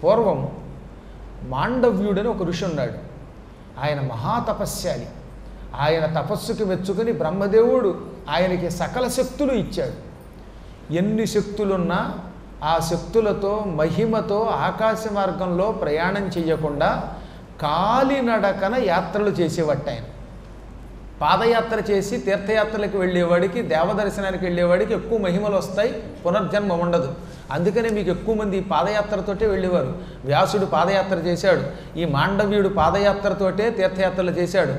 పూర్వం మాండవ్యుడని ఒక ఋషి ఉన్నాడు. ఆయన మహాతపస్యాలి. ఆయన తపస్సుకి మెచ్చుకుని బ్రహ్మదేవుడు ఆయనకి సకల శక్తులు ఇచ్చాడు. ఎన్ని శక్తులున్నా ఆ శక్తులతో మహిమతో ఆకాశ మార్గంలో ప్రయాణం చేయకుండా కాలినడకన యాత్రలు చేసేవట్టు ఆయన. పాదయాత్ర చేసి తీర్థయాత్రలకు వెళ్ళేవాడికి, దేవదర్శనానికి వెళ్ళేవాడికి ఎక్కువ మహిమలు వస్తాయి, పునర్జన్మ ఉండదు. అందుకనే మీకు ఎక్కువ మంది పాదయాత్రతోటే వెళ్ళేవారు. వ్యాసుడు పాదయాత్ర చేశాడు, ఈ మాండవ్యుడు పాదయాత్రతోటే తీర్థయాత్రలు చేశాడు.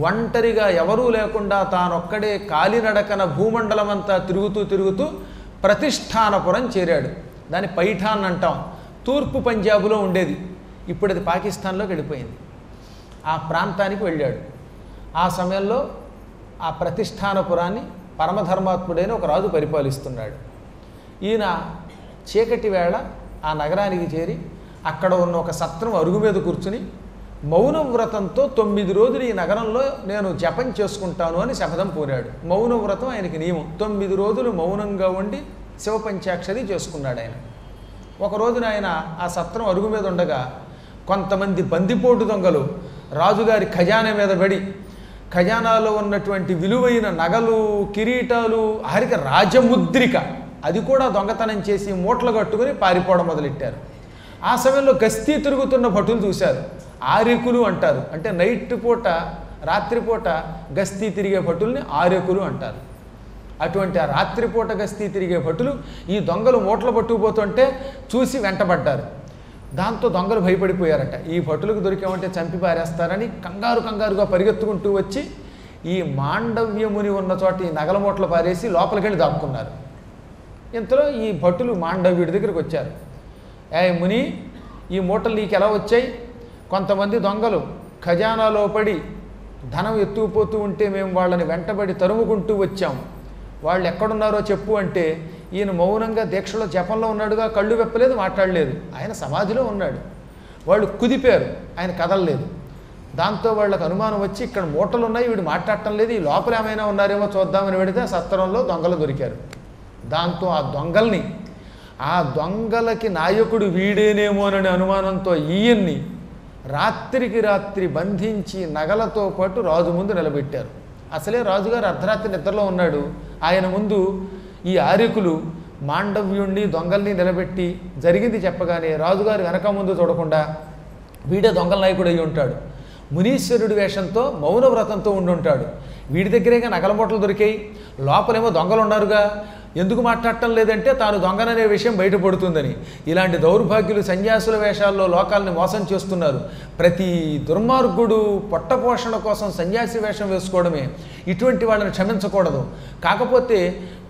ఒంటరిగా ఎవరూ లేకుండా తానొక్కడే కాలినడకన భూమండలం అంతా తిరుగుతూ ప్రతిష్టానపురం చేరాడు. దాన్ని పైఠాన్ అంటాం. తూర్పు పంజాబులో ఉండేది, ఇప్పుడు అది పాకిస్తాన్లోకి వెళ్ళిపోయింది. ఆ ప్రాంతానికి వెళ్ళాడు. ఆ సమయంలో ఆ ప్రతిష్టానపురాన్ని పరమధర్మాత్ముడైన ఒక రాజు పరిపాలిస్తున్నాడు. ఈయన చీకటి వేళ ఆ నగరానికి చేరి అక్కడ ఉన్న ఒక సత్రం అరుగు మీద కూర్చుని మౌనవ్రతంతో 9 రోజులు ఈ నగరంలో నేను జపం చేసుకుంటాను అని శపథం పూరాడు. మౌనవ్రతం ఆయనకి నియమం. 9 రోజులు మౌనంగా ఉండి శివపంచాక్షరి చేసుకున్నాడు ఆయన. ఒక రోజున ఆయన ఆ సత్రం అరుగు మీద ఉండగా కొంతమంది బందిపోటు దొంగలు రాజుగారి ఖజానా మీద పడి ఖజానాలో ఉన్నటువంటి విలువైన నగలు, కిరీటాలు, ఆఖరికి రాజముద్రిక అది కూడా దొంగతనం చేసి మూటలు కట్టుకుని పారిపోవడం మొదలెట్టారు. ఆ సమయంలో గస్తీ తిరుగుతున్న భటులు చూశారు. ఆర్యకులు అంటారు. అంటే నైట్ పూట, రాత్రిపూట గస్తీ తిరిగే భటుల్ని ఆర్యకులు అంటారు. అటువంటి ఆ రాత్రిపూట గస్తీ తిరిగే భటులు ఈ దొంగలు మూటలు పట్టుకుపోతుంటే చూసి వెంటబడ్డారు. దాంతో దొంగలు భయపడిపోయారట. ఈ భటులకు దొరికామంటే చంపి పారేస్తారని కంగారుగా పరిగెత్తుకుంటూ వచ్చి ఈ మాండవ్యముని ఉన్న చోట ఈ నగల మూటలు పారేసి లోపలికి వెళ్ళి దాక్కున్నారు. ఇంతలో ఈ భటులు మాండవ్యుడి దగ్గరికి వచ్చారు. ముని, ఈ మూటలు నీకు ఎలా వచ్చాయి? కొంతమంది దొంగలు ఖజానాలో పడి ధనం ఎత్తుకుపోతూ ఉంటే మేము వాళ్ళని వెంటబడి తరుముకుంటూ వచ్చాం. వాళ్ళు ఎక్కడున్నారో చెప్పు అంటే ఈయన మౌనంగా దీక్షలో జపంలో ఉన్నాడుగా, కళ్ళు వెప్పలేదు, మాట్లాడలేదు. ఆయన సమాధిలో ఉన్నాడు. వాళ్ళు కుదిపారు, ఆయన కదలలేదు. దాంతో వాళ్ళకు అనుమానం వచ్చి ఇక్కడ మూటలు ఉన్నాయి, వీడు మాట్లాడటం లేదు, ఈ లోపల ఏమైనా ఉన్నారేమో చూద్దామని పెడితే ఆ సత్రంలో దొంగలు దొరికారు. దాంతో ఆ దొంగలకి నాయకుడు వీడేనేమోనని అనుమానంతో ఈయన్ని రాత్రికి రాత్రి బంధించి నగలతో పాటు రాజు ముందు నిలబెట్టారు. అసలే రాజుగారు అర్ధరాత్రి నిద్రలో ఉన్నాడు. ఆయన ముందు ఈ ఆర్యకులు మాండవ్యుణ్ణి దొంగల్ని నిలబెట్టి జరిగింది చెప్పగానే రాజుగారు వెనక ముందు చూడకుండా వీడే దొంగల నాయకుడు అయి ఉంటాడు. మునీశ్వరుడి వేషంతో మౌనవ్రతంతో ఉండి ఉంటాడు. వీడి దగ్గరేగా నగల మూటలు దొరికాయి, లోపలేమో దొంగలు ఉన్నారుగా, ఎందుకు మాట్లాడటం లేదంటే తాను దొంగననే విషయం బయటపడుతుందని. ఇలాంటి దౌర్భాగ్యులు సన్యాసుల వేషాల్లో లోకాలని మోసం చేస్తున్నారు. ప్రతి దుర్మార్గుడు పొట్టపోషణ కోసం సన్యాసి వేషం వేసుకోవడమే. ఇటువంటి వాళ్ళని క్షమించకూడదు. కాకపోతే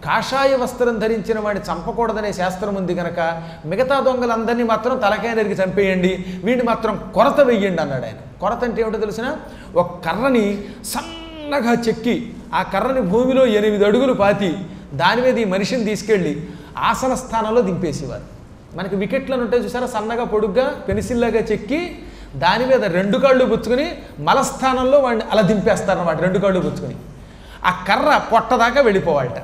కాషాయ వస్త్రం ధరించిన వాడిని చంపకూడదనే శాస్త్రం ఉంది కనుక మిగతా దొంగలందరినీ మాత్రం తలకాయ నరికి చంపేయండి, వీడిని మాత్రం కొరత వెయ్యండి అన్నాడు ఆయన. కొరత అంటే ఏమిటో తెలిసిన, ఒక కర్రని సన్నగా చెక్కి ఆ కర్రని భూమిలో 8 అడుగులు పాతి దాని మీద ఈ మనిషిని తీసుకెళ్ళి ఆసన స్థానంలో దింపేసేవారు. మనకి వికెట్లను ఉంటాయి చూసారా, సన్నగా పొడుగ్గా పెన్సిల్లాగా చెక్కి దాని మీద 2 కాళ్ళు పుచ్చుకొని మలస్థానంలో వాడిని అలా దింపేస్తారన్నమాట. 2 కాళ్ళు పుచ్చుకొని ఆ కర్ర పొట్టదాకా వెళ్ళిపోవాలట.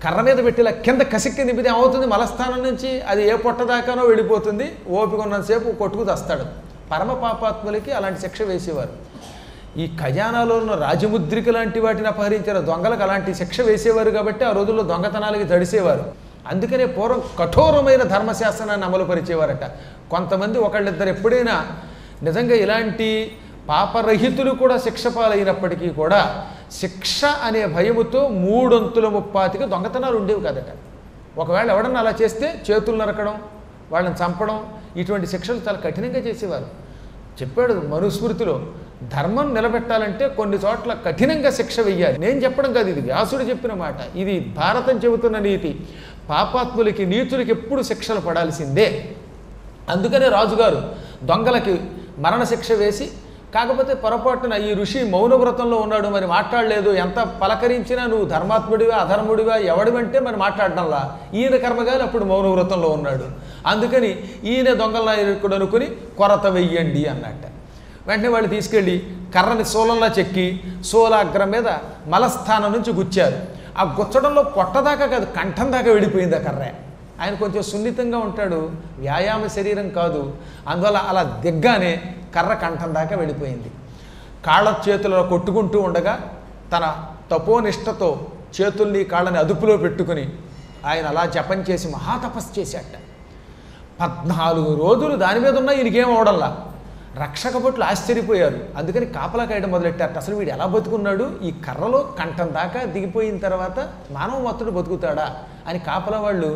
కర్ర మీద పెట్టేలా కింద కసిక్కి దింపితే ఏమవుతుంది, మలస్థానం నుంచి అది ఏ పొట్టదాకానో వెళ్ళిపోతుంది. ఓపిక ఉన్నంతసేపు కొట్టుకు తెస్తాడు. పరమ పాపాత్ములకి అలాంటి శిక్ష వేసేవారు. ఈ ఖజానాలో ఉన్న రాజముద్రిక లాంటి వాటిని అపహరించిన దొంగలకు అలాంటి శిక్ష వేసేవారు కాబట్టి ఆ రోజుల్లో దొంగతనాలకి తడిసేవారు. అందుకనే పూర్వం కఠోరమైన ధర్మశాస్త్రాన్ని అమలుపరిచేవారట. కొంతమంది ఒకళ్ళిద్దరు ఎప్పుడైనా నిజంగా ఇలాంటి పాపరహితులు కూడా శిక్ష పాలైనప్పటికీ కూడా శిక్ష అనే భయముతో 3 అంతుల ముప్పాతికి దొంగతనాలు ఉండేవి కదట. ఒకవేళ ఎవడన్నా అలా చేస్తే చేతులు నరకడం, వాళ్ళని చంపడం, ఇటువంటి శిక్షలు చాలా కఠినంగా చేసేవారు. చెప్పాడు మనుస్మృతిలో, ధర్మం నిలబెట్టాలంటే కొన్ని చోట్ల కఠినంగా శిక్ష వెయ్యాలి. నేను చెప్పడం కాదు, ఇది వ్యాసుడు చెప్పిన మాట. ఇది భారతం చెబుతున్న నీతి. పాపాత్ములకి, నీతులకి ఎప్పుడు శిక్షలు పడాల్సిందే. అందుకనే రాజుగారు దొంగలకి మరణశిక్ష వేసి, కాకపోతే పొరపాటున ఈ ఋషి మౌనవ్రతంలో ఉన్నాడు, మరి మాట్లాడలేదు, ఎంత పలకరించినా నువ్వు ధర్మాత్ముడివా అధర్ముడివా ఎవడివంటే మరి మాట్లాడడంలా, ఈయన కర్మగాలి అప్పుడు మౌనవ్రతంలో ఉన్నాడు. అందుకని ఈయన దొంగల నాయకుడు అనుకుని కొరత వెయ్యండి అన్నట్ట. వెంటనే వాళ్ళు తీసుకెళ్ళి కర్రని శూలంలా చెక్కి శూలాగ్రం మీద మలస్థానం నుంచి గుచ్చారు. ఆ గుచ్చడంలో పొట్టదాకా కాదు, కంఠం దాకా వెళ్ళిపోయింది ఆ కర్ర. ఆయన కొంచెం సున్నితంగా ఉంటాడు, వ్యాయామ శరీరం కాదు. అందువల్ల అలా దిగ్గానే కర్ర కంఠం దాకా వెళ్ళిపోయింది. కాళ్ళ చేతులలో కొట్టుకుంటూ ఉండగా తన తపోనిష్టతో చేతుల్ని కాళ్ళని అదుపులో పెట్టుకుని ఆయన అలా జపం చేసి మహాతపస్సు చేశాట. 14 రోజులు దాని మీద ఉన్నా ఈయనకేం అవడంలా. రక్షక భటులు ఆశ్చర్యపోయారు. అందుకని కాపలా కాయడం మొదలెట్టారు. అసలు వీడు ఎలా బతుకున్నాడు, ఈ కర్రలో కంఠం దాకా దిగిపోయిన తర్వాత మానవ మత్తుడు బతుకుతాడా అని కాపలా వాళ్ళు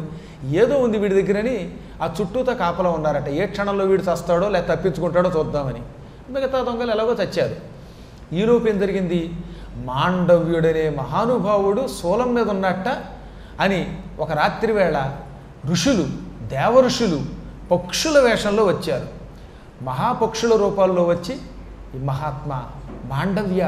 ఏదో ఉంది వీడి దగ్గరని ఆ చుట్టూతో కాపలా ఉన్నారట. ఏ క్షణంలో వీడు చస్తాడో లేక తప్పించుకుంటాడో చూద్దామని. మిగతా దొంగలు ఎలాగో చచ్చారు. ఈలోపు ఏం జరిగింది, మాండవ్యుడనే మహానుభావుడు శూలం మీద ఉన్నట్ట అని ఒక రాత్రి వేళ ఋషులు, దేవఋషులు పక్షుల వేషంలో వచ్చారు. మహాపక్షుల రూపాల్లో వచ్చి, ఈ మహాత్మా మాండవ్య,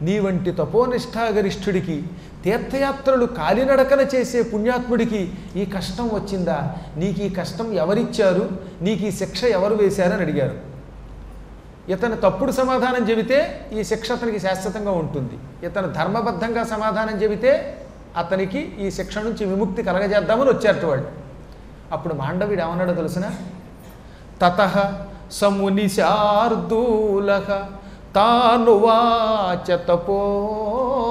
నీ వంటి తపోనిష్టాగరిష్ఠుడికి, తీర్థయాత్రలు కాలినడకన చేసే పుణ్యాత్ముడికి ఈ కష్టం వచ్చిందా? నీకు ఈ కష్టం ఎవరిచ్చారు? నీకు ఈ శిక్ష ఎవరు వేశారని అడిగారు. ఇతను తప్పుడు సమాధానం చెబితే ఈ శిక్ష అతనికి శాశ్వతంగా ఉంటుంది. ఇతను ధర్మబద్ధంగా సమాధానం చెబితే అతనికి ఈ శిక్ష నుంచి విముక్తి కలగజేద్దామని వచ్చారట వాళ్ళు. అప్పుడు మాండవుడు ఏమన్నాడో తెలుసిన, తతః సమునిశార్దూలః తానువాచ తపోధనాన్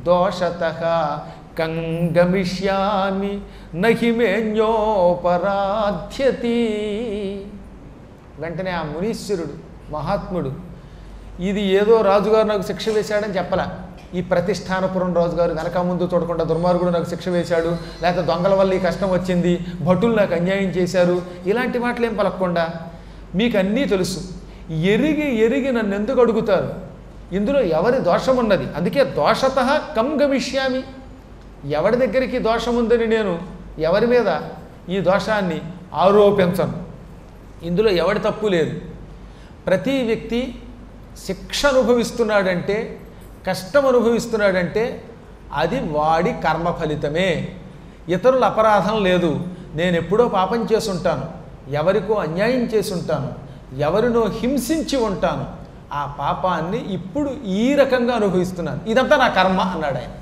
దోషతః కంగమిష్యామి నహి మేన్యోపరాధ్యతి. వెంటనే ఆ మునీశ్వరుడు మహాత్ముడు ఇది ఏదో రాజుగారు నాకు శిక్ష వేశాడని చెప్పలా. ఈ ప్రతిష్టానపురం రాజుగారు వెనక ముందు చూడకుండా దుర్మార్గుడు నాకు శిక్ష వేశాడు, లేకపోతే దొంగల వల్ల ఈ కష్టం వచ్చింది, భటులు నాకు అన్యాయం చేశారు, ఇలాంటి మాటలు ఏం పలకకుండా మీకు అన్నీ తెలుసు, ఎరిగి ఎరిగి నన్ను ఎందుకు అడుగుతారు? ఇందులో ఎవరి దోషం ఉన్నది? అందుకే దోషతః కం గమిష్యామి. ఎవరి దగ్గరికి దోషం ఉందని నేను ఎవరి మీద ఈ దోషాన్ని ఆరోపించను. ఇందులో ఎవడి తప్పు లేదు. ప్రతి వ్యక్తి శిక్ష అనుభవిస్తున్నాడంటే, కష్టం అనుభవిస్తున్నాడంటే అది వాడి కర్మ ఫలితమే. ఇతరుల అపరాధం లేదు. నేను ఎప్పుడో పాపం చేసి ఉంటాను, ఎవరికో అన్యాయం చేసి ఉంటాను, ఎవరినో హింసించి ఉంటాను, ఆ పాపాన్ని ఇప్పుడు ఈ రకంగా అనుభవిస్తున్నాను, ఇదంతా నా కర్మ అన్నాడు ఆయన.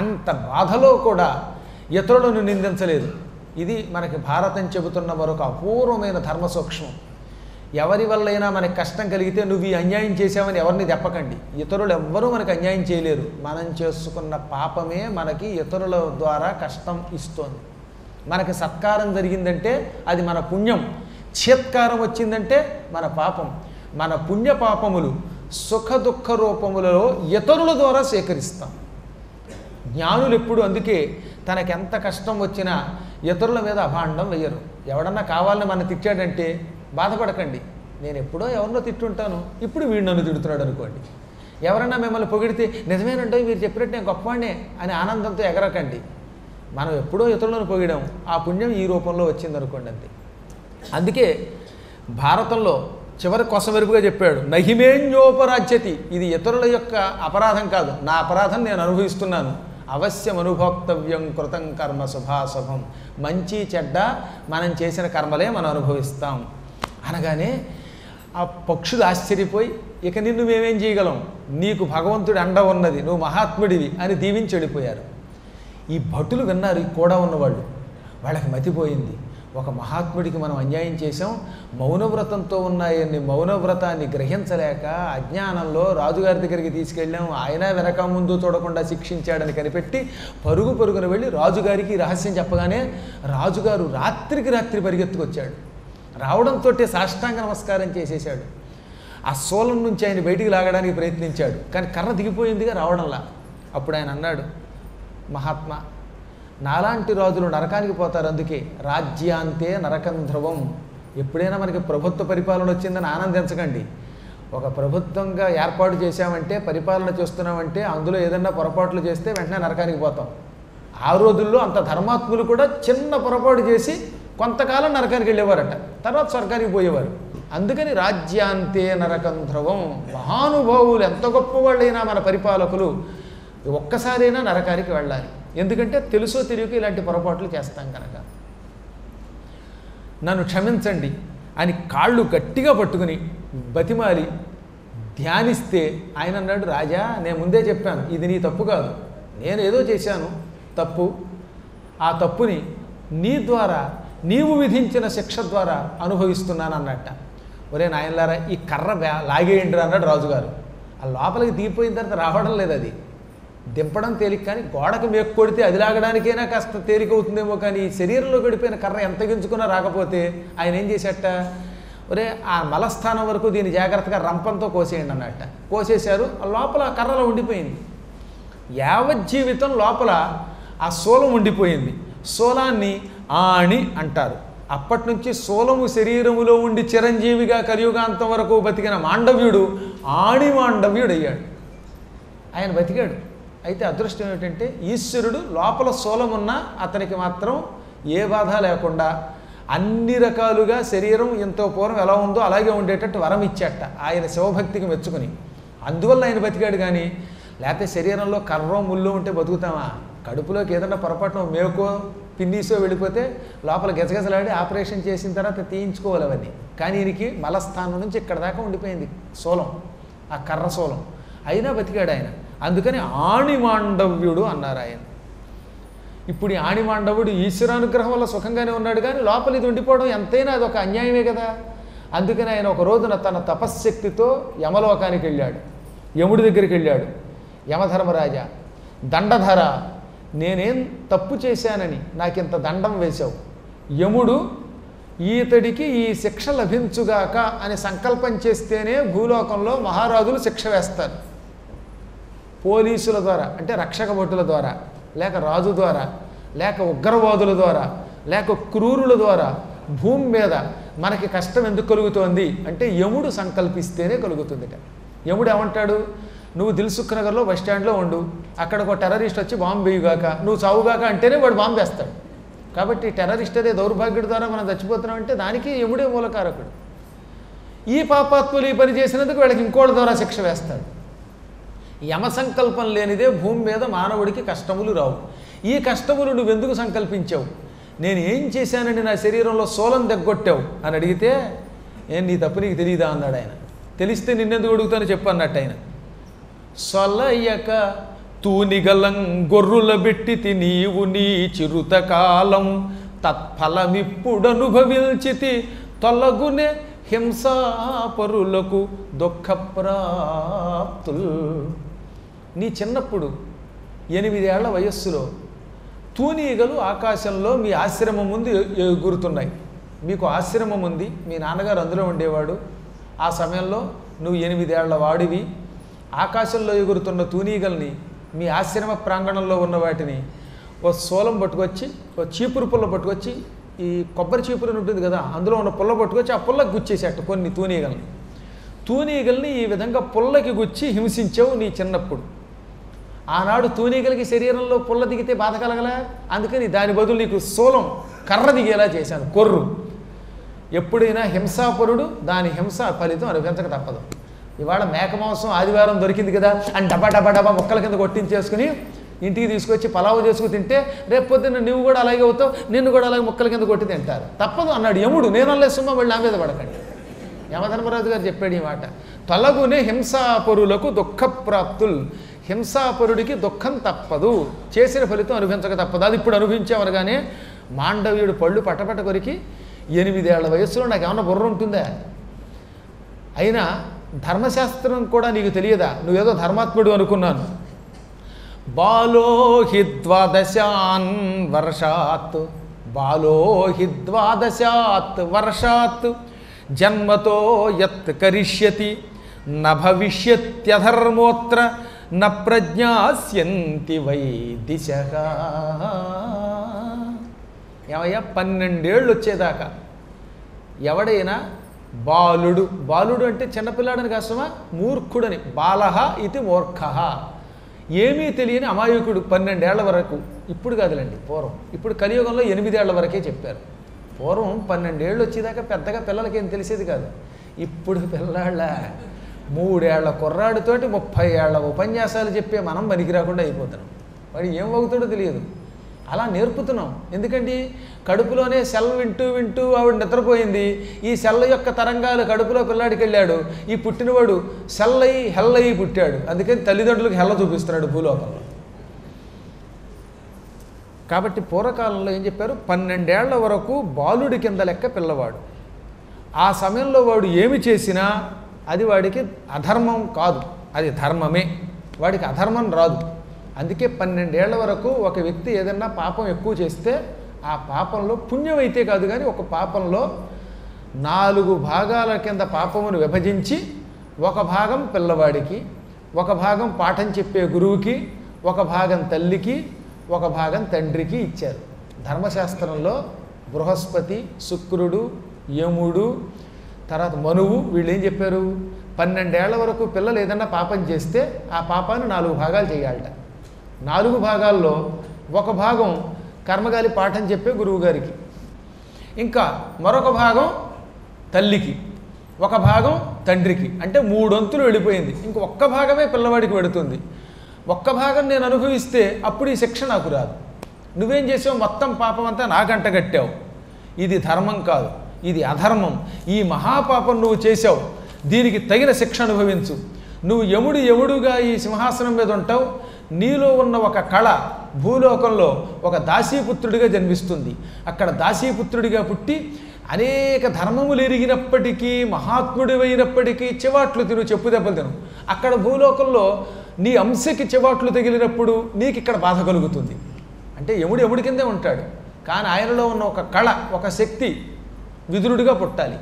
అంత బాధలో కూడా ఇతరులను నిందించలేదు. ఇది మనకి భారతం చెబుతున్న మరొక అపూర్వమైన ధర్మ సూక్ష్మం. ఎవరి వల్లైనా మనకి కష్టం కలిగితే నువ్వు ఈ అన్యాయం చేసావని ఎవరిని చెప్పకండి. ఇతరులు ఎవ్వరూ మనకు అన్యాయం చేయలేరు. మనం చేసుకున్న పాపమే మనకి ఇతరుల ద్వారా కష్టం ఇస్తోంది. మనకి సత్కారం జరిగిందంటే అది మన పుణ్యం, చేత్కారం వచ్చిందంటే మన పాపం. మన పుణ్య పాపములు సుఖ దుఃఖ రూపములలో ఇతరుల ద్వారా సేకరిస్తాం. జ్ఞానులు ఎప్పుడు అందుకే తనకెంత కష్టం వచ్చినా ఇతరుల మీద అభాండం వెయ్యరు. ఎవడన్నా కావాలని మన తిట్టాడంటే బాధపడకండి, నేను ఎప్పుడో ఎవరినో తిట్టుంటాను, ఇప్పుడు వీడు నన్ను తిడుతున్నాడు అనుకోండి. ఎవరన్నా మిమ్మల్ని పొగిడితే నిజమేనంటే మీరు చెప్పినట్టు నేను గొప్పవాడినే అని ఆనందంతో ఎగరకండి. మనం ఎప్పుడో ఇతరులను పొగిడాం, ఆ పుణ్యం ఈ రూపంలో వచ్చిందనుకోండి అంతే. అందుకే భారతంలో చివరి కొసమెరుపుగా చెప్పాడు, నహిమేన్యోపరాజ్యతి. ఇది ఇతరుల యొక్క అపరాధం కాదు, నా అపరాధం నేను అనుభవిస్తున్నాను. అవశ్యం అనుభోక్తవ్యం కృతం కర్మ శుభాశుభం. మంచి చెడ్డ మనం చేసిన కర్మలే మనం అనుభవిస్తాం అనగానే ఆ పక్షులు ఆశ్చర్యపోయి, ఇక నిన్ను మేమేం చేయగలం, నీకు భగవంతుడి అండ ఉన్నది, నువ్వు మహాత్ముడివి అని దీవించి వెళ్ళిపోయారు. ఈ భటులు విన్నారు, ఈ కూడా ఉన్నవాళ్ళు, వాళ్ళకి మతిపోయింది. ఒక మహాత్ముడికి మనం అన్యాయం చేశాం, మౌనవ్రతంతో ఉన్నాయన్ని మౌనవ్రతాన్ని గ్రహించలేక అజ్ఞానంలో రాజుగారి దగ్గరికి తీసుకెళ్ళాం, ఆయన వెనక ముందు చూడకుండా శిక్షించాడని కనిపెట్టి పరుగు పరుగున వెళ్ళి రాజుగారికి రహస్యం చెప్పగానే రాజుగారు రాత్రికి రాత్రి పరిగెత్తుకొచ్చాడు. రావడంతో సాష్టాంగ నమస్కారం చేసేశాడు. ఆ శూలం నుంచి ఆయన బయటికి లాగడానికి ప్రయత్నించాడు, కానీ కర్ర దిగిపోయిందిగా రావడంలా. అప్పుడు ఆయన అన్నాడు, మహాత్మా, నాలాంటి రాజులు నరకానికి పోతారు, అందుకే రాజ్యాంతే నరకం ధ్రువం. ఎప్పుడైనా మనకి ప్రభుత్వ పరిపాలన వచ్చిందని ఆనందించకండి. ఒక ప్రభుత్వంగా ఏర్పాటు చేశామంటే, పరిపాలన చేస్తున్నామంటే అందులో ఏదన్నా పొరపాట్లు చేస్తే వెంటనే నరకానికి పోతాం. ఆ రోజుల్లో అంత ధర్మాత్ములు కూడా చిన్న పొరపాటు చేసి కొంతకాలం నరకానికి వెళ్ళేవారట, తర్వాత స్వర్గానికి పోయేవారు. అందుకని రాజ్యాంతే నరకం ధ్రువం. మహానుభావులు ఎంత గొప్పవాళ్ళైనా మన పరిపాలకులు ఒక్కసారైనా నరకానికి వెళ్ళాలి. ఎందుకంటే తెలుసో తెలియక ఇలాంటి పొరపాట్లు చేస్తాం కనుక. నన్ను క్షమించండి అని కాళ్ళు గట్టిగా పట్టుకుని బతిమాలి ధ్యానిస్తే ఆయన అన్నాడు, రాజా, నేను ముందే చెప్పాను ఇది నీ తప్పు కాదు, నేను ఏదో చేశాను తప్పు, ఆ తప్పుని నీ ద్వారా నీవు విధించిన శిక్ష ద్వారా అనుభవిస్తున్నాను అన్నట్ట. ఒరే నాయనలారా ఈ కర్ర లాగేయండి అన్నాడు రాజుగారు. ఆ లోపలికి దిగిపోయిన తర్వాత రావడం లేదు, అది దింపడం తేలిక, కానీ గోడకు మేకు కొడితే అది లాగడానికైనా కాస్త తేలిక అవుతుందేమో, కానీ ఈ శరీరంలో గడిపోయిన కర్ర ఎంత గించుకున్నా రాకపోతే ఆయన ఏం చేసేట, ఒరే ఆ మలస్థానం వరకు దీన్ని జాగ్రత్తగా రంపంతో కోసేయండి అన్నట్ట. కోసేశారు, ఆ లోపల ఆ కర్రలో ఉండిపోయింది. యావజ్జీవితం లోపల ఆ శూలం ఉండిపోయింది. శూలాన్ని ఆణి అంటారు. అప్పటి నుంచి శూలము శరీరములో ఉండి చిరంజీవిగా కలియుగాంతం వరకు బతికిన మాండవ్యుడు ఆణి మాండవ్యుడు అయ్యాడు. ఆయన బతికాడు. అయితే అదృష్టం ఏమిటంటే ఈశ్వరుడు లోపల శూలమున్నా అతనికి మాత్రం ఏ బాధ లేకుండా అన్ని రకాలుగా శరీరం ఎంతో పూర్వం ఎలా ఉందో అలాగే ఉండేటట్టు వరం ఇచ్చేట ఆయన శివభక్తికి మెచ్చుకుని. అందువల్ల ఆయన బతికాడు. కానీ లేకపోతే శరీరంలో కర్రో ముళ్ళు ఉంటే బతుకుతామా? కడుపులోకి ఏదన్నా పొరపాటున మేకో పిన్నీసో వెళ్ళిపోతే లోపల గజగజలాడి ఆపరేషన్ చేసిన తర్వాత తీయించుకోవాలి అవన్నీ. కానీ ఈయనకి మలస్థానం నుంచి ఇక్కడ దాకా ఉండిపోయింది శూలం, ఆ కర్ర శూలం. అయినా బతికాడు ఆయన. అందుకని ఆణిమాండవ్యుడు అన్నారు ఆయన. ఇప్పుడు ఈ ఆణిమాండవుడు ఈశ్వరానుగ్రహం వల్ల సుఖంగానే ఉన్నాడు, కానీ లోపల ఇది ఉండిపోవడం ఎంతైనా అది ఒక అన్యాయమే కదా. అందుకని ఆయన ఒక రోజున తన తపశ్శక్తితో యమలోకానికి వెళ్ళాడు, యముడి దగ్గరికి వెళ్ళాడు. యమధర్మరాజా, దండధర, నేనేం తప్పు చేశానని నాకింత దండం వేశావు? యముడు ఈతడికి ఈ శిక్ష లభించుగాక అని సంకల్పం చేస్తేనే భూలోకంలో మహారాజులు శిక్ష వేస్తారు. పోలీసుల ద్వారా, అంటే రక్షక భటుల ద్వారా, లేక రాజు ద్వారా, లేక ఉగ్రవాదుల ద్వారా, లేక క్రూరుల ద్వారా భూమి మీద మనకి కష్టం ఎందుకు కలుగుతోంది అంటే యముడు సంకల్పిస్తేనే కలుగుతుందిట. యముడు ఏమంటాడు, నువ్వు దిల్సుఖ్ నగర్లో బస్ స్టాండ్లో ఉండు, అక్కడ ఒక టెర్రరిస్ట్ వచ్చి బాంబు వేయుగాక, నువ్వు చావుగాక అంటేనే వాడు బాంబు వేస్తాడు. కాబట్టి టెర్రరిస్ట్ అదే దౌర్భాగ్యుడి ద్వారా మనం చచ్చిపోతున్నాం అంటే దానికి యముడే మూలకారకుడు. ఈ పాపాత్ములు ఈ పని చేసినందుకు వీళ్ళకి ఇంకోళ్ళ ద్వారా శిక్ష వేస్తాడు. యమ సంకల్పం లేనిదే భూమి మీద మానవుడికి కష్టములు రావు. ఈ కష్టములు నువ్వెందుకు సంకల్పించావు? నేను ఏం చేశానని నా శరీరంలో శూలం దగ్గొట్టావు అని అడిగితే, ఏం నీ తప్పు నీకు తెలియదా అన్నాడు ఆయన. తెలిస్తే నిన్నెందుకు అడుగుతాను చెప్పు అన్నట్టు ఆయన. సొలయక తూనిగలం గొర్రుల బెట్టితి నీవు నీ చిరుతకాలం తత్ఫలమిప్పుడనుభవించితి తొలగునే హింసాపరులకు దుఃఖప్రాప్తుల్. నీ చిన్నప్పుడు 8 ఏళ్ల వయస్సులో తూనీగలు ఆకాశంలో మీ ఆశ్రమం ముందు ఎగురుతున్నాయి. మీకు ఆశ్రమం ఉంది, మీ నాన్నగారు అందులో ఉండేవాడు. ఆ సమయంలో నువ్వు 8 ఏళ్ల వాడివి. ఆకాశంలో ఎగురుతున్న తూనీగల్ని, మీ ఆశ్రమ ప్రాంగణంలో ఉన్న వాటిని ఓ శూలం పట్టుకొచ్చి, ఓ చీపురు పుల్ల పట్టుకొచ్చి, ఈ కొబ్బరి చీపురు ఉంటుంది కదా, అందులో ఉన్న పుల్ల పట్టుకొచ్చి ఆ పుల్లకి గుచ్చేసేట కొన్ని తూనీగల్ని ఈ విధంగా పుల్లకి గుచ్చి హింసించావు నీ చిన్నప్పుడు. ఆనాడు తూనీగలకి శరీరంలో పుల్ల దిగితే బాధ కలగలా, అందుకని దాని బదులు నీకు శూలం కర్ర దిగేలా చేశాను, కొర్రు. ఎప్పుడైనా హింసాపరుడు దాని హింస ఫలితం అనుభవించక తప్పదు. ఇవాళ మేక మాంసం ఆదివారం దొరికింది కదా అని డబ్బా డబ్బా డబ్బా ముక్కల కింద కొట్టించేసుకుని ఇంటికి తీసుకొచ్చి పలావు చేసుకుని తింటే రేపు పొద్దున్న నువ్వు కూడా అలాగే అవుతావు, నిన్ను కూడా అలాగే ముక్కల కింద కొట్టి తింటారు. తప్పదు అన్నాడు యముడు. నేను అల్లేసుమ్మా మళ్ళీ నా మీద పడకండి. యమధర్మరాజు గారు చెప్పాడు ఈ మాట. తొలగునే హింసాపరులకు దుఃఖప్రాప్తుల్. హింసాపరుడికి దుఃఖం తప్పదు, చేసిన ఫలితం అనుభవించక తప్పదు. అది ఇప్పుడు అనుభవించేవరగానే మాండవ్యుడు పళ్ళు పట్టపట్ట కొరికి 8 ఏళ్ల వయస్సులో నాకు ఏమన్నా బుర్ర ఉంటుందా? అయినా ధర్మశాస్త్రం కూడా నీకు తెలియదా? నువ్వేదో ధర్మాత్ముడు అనుకున్నాను. బాలోహి ద్వాదశాన్ వర్షాత్, బాలోహి ద్వాదశాత్ వర్షాత్ జన్మతో యత్ కరిష్యతి న భవిష్యత్యధర్మోత్ర న ప్రజ్ఞాస్యంతి వై దిశః. ఏమయ్యా 12 ఏళ్ళు వచ్చేదాకా ఎవడైనా బాలుడు అంటే చిన్నపిల్లాడని కాసమా, మూర్ఖుడని. బాలహ ఇది మూర్ఖః, ఏమీ తెలియని అమాయకుడు 12 ఏళ్ల వరకు. ఇప్పుడు కాదులేండి, పూర్వం. ఇప్పుడు కలియుగంలో 8 ఏళ్ల వరకే చెప్పారు. పూర్వం 12 ఏళ్ళు వచ్చేదాకా పెద్దగా పిల్లలకి ఏం తెలిసేది కాదు. ఇప్పుడు పిల్లాళ్ళ 3 ఏళ్ల కుర్రాడితోటి 30 ఏళ్ల ఉపన్యాసాలు చెప్పే మనం పనికి రాకుండా అయిపోతున్నాం. వాడు ఏం అవుతాడో తెలియదు. అలా నేర్పుతున్నాం. ఎందుకంటే కడుపులోనే సెల్ వింటూ ఆవిడ నిద్రపోయింది. ఈ సెల్ యొక్క తరంగాలు కడుపులో పిల్లాడికి వెళ్ళాడు. ఈ పుట్టినవాడు హెల్ అయ్యి పుట్టాడు. అందుకని తల్లిదండ్రులకు హెల్ల చూపిస్తున్నాడు భూలోకంలో. కాబట్టి పూర్వకాలంలో ఏం చెప్పారు, 12 ఏళ్ల వరకు బాలుడి కింద లెక్క పిల్లవాడు. ఆ సమయంలో వాడు ఏమి చేసినా అది వాడికి అధర్మం కాదు, అది ధర్మమే, వాడికి అధర్మం రాదు. అందుకే 12 ఏళ్ల వరకు ఒక వ్యక్తి ఏదన్నా పాపం ఎక్కువ చేస్తే ఆ పాపంలో పుణ్యం అయితే కాదు కానీ ఒక పాపంలో 4 భాగాల కింద పాపమును విభజించి ఒక భాగం పిల్లవాడికి, ఒక భాగం పాఠం చెప్పే గురువుకి, ఒక భాగం తల్లికి, ఒక భాగం తండ్రికి ఇచ్చారు. ధర్మశాస్త్రంలో బృహస్పతి, శుక్రుడు, యముడు, తర్వాత మనువు వీళ్ళు ఏం చెప్పారు, 12 ఏళ్ల వరకు పిల్లలు ఏదన్నా పాపం చేస్తే ఆ పాపాన్ని 4 భాగాలు చేయాలట. 4 భాగాల్లో ఒక భాగం కర్మగాలి పాఠం చెప్పే గురువుగారికి, ఇంకా మరొక భాగం తల్లికి, ఒక భాగం తండ్రికి, అంటే 3 వంతులు వెళ్ళిపోయింది. ఇంక ఒక్క భాగమే పిల్లవాడికి పెడుతుంది. ఒక్క భాగం నేను అనుభవిస్తే అప్పుడు ఈ శిక్ష నాకు రాదు. నువ్వేం చేసావు, మొత్తం పాపం అంతా నాకంట కట్టావు. ఇది ధర్మం కాదు, ఇది అధర్మం. ఈ మహాపాపం నువ్వు చేసావు, దీనికి తగిన శిక్ష అనుభవించు. నువ్వు యముడుగా ఈ సింహాసనం మీద ఉంటావు. నీలో ఉన్న ఒక కళ భూలోకంలో ఒక దాసీపుత్రుడిగా జన్మిస్తుంది. అక్కడ దాసీపుత్రుడిగా పుట్టి అనేక ధర్మములు ఎరిగినప్పటికీ, మహాత్ముడివైనప్పటికీ చివాట్లు తిను, చెప్పు దెబ్బలు తిను. అక్కడ భూలోకంలో నీ అంశకి చివాట్లు తగిలినప్పుడు నీకు ఇక్కడ బాధ కలుగుతుంది. అంటే యముడి కిందే ఉంటాడు, కానీ ఆయనలో ఉన్న ఒక కళ, ఒక శక్తి విదురుడిగా పుట్టాలి.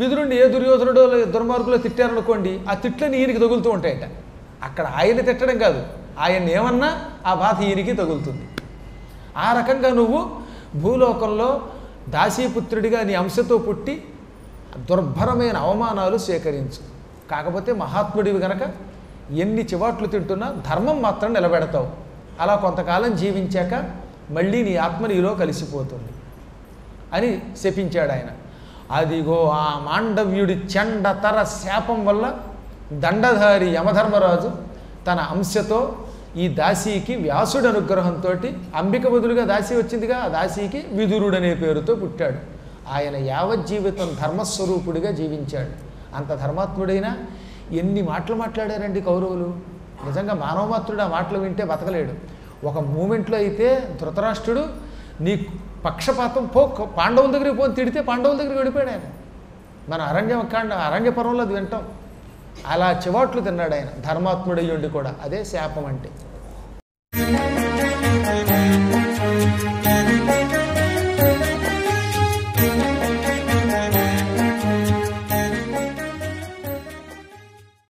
విదురుడిని ఏ దుర్యోధనుడో దుర్మార్గులో తిట్టారనుకోండి, ఆ తిట్లని ఈయనకి తగులుతూ ఉంటాయట. అక్కడ ఆయన తిట్టడం కాదు, ఆయన ఏమన్నా ఆ బాధ ఈయనకి తగులుతుంది. ఆ రకంగా నువ్వు భూలోకంలో దాసీపుత్రుడిగా నీ అంశతో పుట్టి దుర్భరమైన అవమానాలు స్వీకరించు. కాకపోతే మహాత్ముడివి గనక ఎన్ని చివాట్లు తింటున్నా ధర్మం మాత్రం నిలబెడతావు. అలా కొంతకాలం జీవించాక మళ్ళీ నీ ఆత్మ నీలో కలిసిపోతుంది అని శపించాడు ఆయన. అదిగో ఆ మాండవ్యుడి చండతర శాపం వల్ల దండధారి యమధర్మరాజు తన అంశతో ఈ దాసీకి వ్యాసుడి అనుగ్రహంతో, అంబిక బదులుగా దాసీ వచ్చిందిగా, ఆ దాసీకి విదురుడనే పేరుతో పుట్టాడు. ఆయన యావజ్జీవితం ధర్మస్వరూపుడిగా జీవించాడు. అంత ధర్మాత్ముడైనా ఎన్ని మాటలు మాట్లాడారండి కౌరవులు. నిజంగా మానవమాత్రుడు ఆ మాటలు వింటే బతకలేడు. ఒక మూమెంట్లో అయితే ధృతరాష్ట్రుడు నీ పక్షపాతం పాండవుల దగ్గరికి పోని తిడితే పాండవుల దగ్గరికి వెళ్ళిపోయాడు ఆయన. మన అరణ్య పర్వంలో అది వింటాం. అలా చివాట్లు తిన్నాడు ఆయన, ధర్మాత్ముడయ్యుండి కూడా. అదే శాపం అంటే.